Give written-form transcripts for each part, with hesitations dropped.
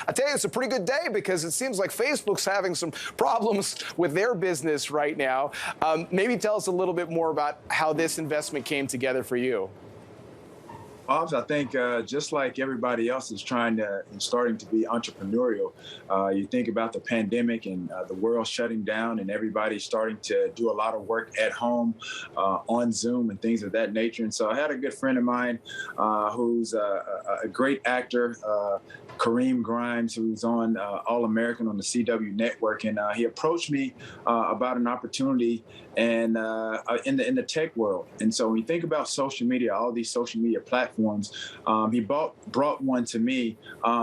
I tell you, it's a pretty good day because it seems like Facebook's having some problems with their business right now. Maybe tell us a little bit more about how this investment came together for you. Hobbs, I think just like everybody else is trying to and starting to be entrepreneurial, you think about the pandemic and the world shutting down and everybody starting to do a lot of work at home on Zoom and things of that nature. And so I had a good friend of mine who's a great actor, Kareem Grimes, who's on All-American on the CW network. And he approached me about an opportunity and in the tech world. And so when you think about social media, all these social media platforms, he brought one to me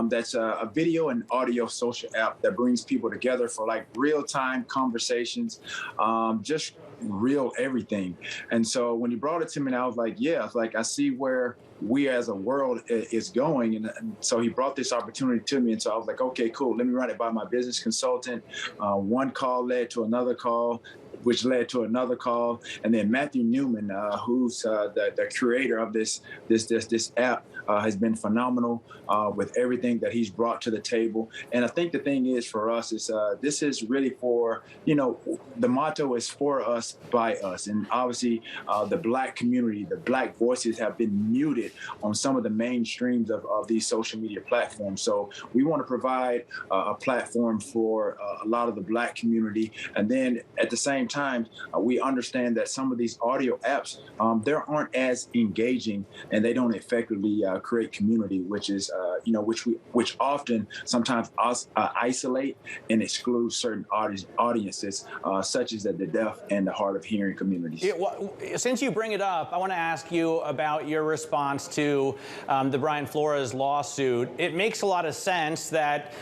that's a video and audio social app that brings people together for like real-time conversations, just real everything. And so when he brought it to me, I was like, yeah, I see where we as a world is going. And so he brought this opportunity to me. And so I was like, okay, cool. Let me run it by my business consultant. One call led to another call, which led to another call. And then Matthew Newman, who's the creator of this app, has been phenomenal with everything that he's brought to the table. And I think the thing is for us is this is really for, the motto is for us, by us. And obviously the Black community, the Black voices have been muted on some of the mainstreams of these social media platforms. So we want to provide a platform for a lot of the Black community. And then at the same time, we understand that some of these audio apps, they aren't as engaging and they don't effectively create community, which is, which often sometimes isolate and exclude certain audiences, such as the deaf and the hard of hearing communities. Yeah, well, since you bring it up, I want to ask you about your response to the Brian Flores lawsuit. It makes a lot of sense that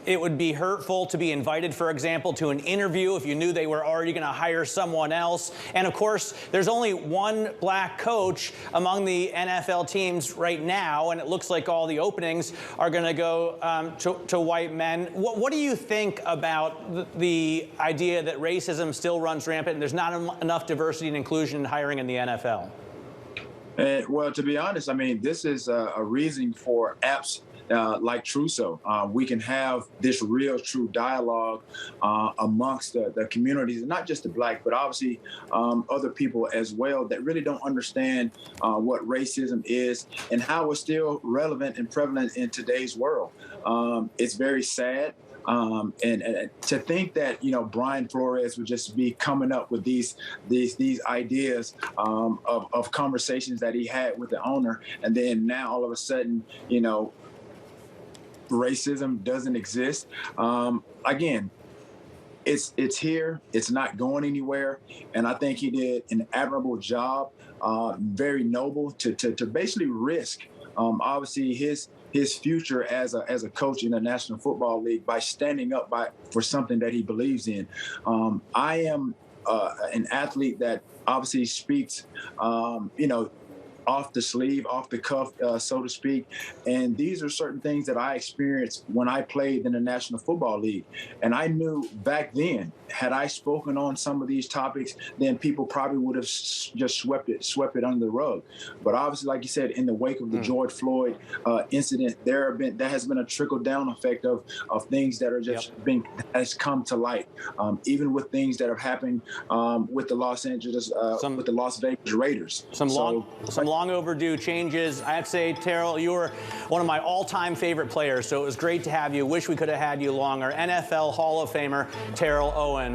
it would be hurtful to be invited, for example, to an interview if you knew they were already going to hire someone else. And of course, there's only one Black coach among the NFL teams right now, and it looks like all the openings are going to go to white men. What do you think about the idea that racism still runs rampant and there's not enough diversity and inclusion in hiring in the NFL? Well, to be honest, I mean, this is a reason for apps like TruSo. We can have this real, true dialogue amongst the communities, and not just the Black, but obviously other people as well that really don't understand what racism is and how it's still relevant and prevalent in today's world. It's very sad. And to think that, Brian Flores would just be coming up with these ideas of conversations that he had with the owner, and then now all of a sudden, racism doesn't exist. Again, it's here. It's not going anywhere. And I think he did an admirable job, very noble to basically risk, obviously his future as a coach in the National Football League by standing up for something that he believes in. I am an athlete that obviously speaks, off the sleeve, off the cuff, so to speak. And these are certain things that I experienced when I played in the National Football League. And I knew back then, had I spoken on some of these topics, then people probably would have just swept it under the rug. But obviously, like you said, in the wake of the George Floyd incident, there has been a trickle down effect of things that are just has come to light. Even with things that have happened with the Los Vegas Raiders. Some long overdue changes. I have to say, Terrell, you were one of my all-time favorite players, so it was great to have you. Wish we could have had you longer. NFL Hall of Famer Terrell Owens.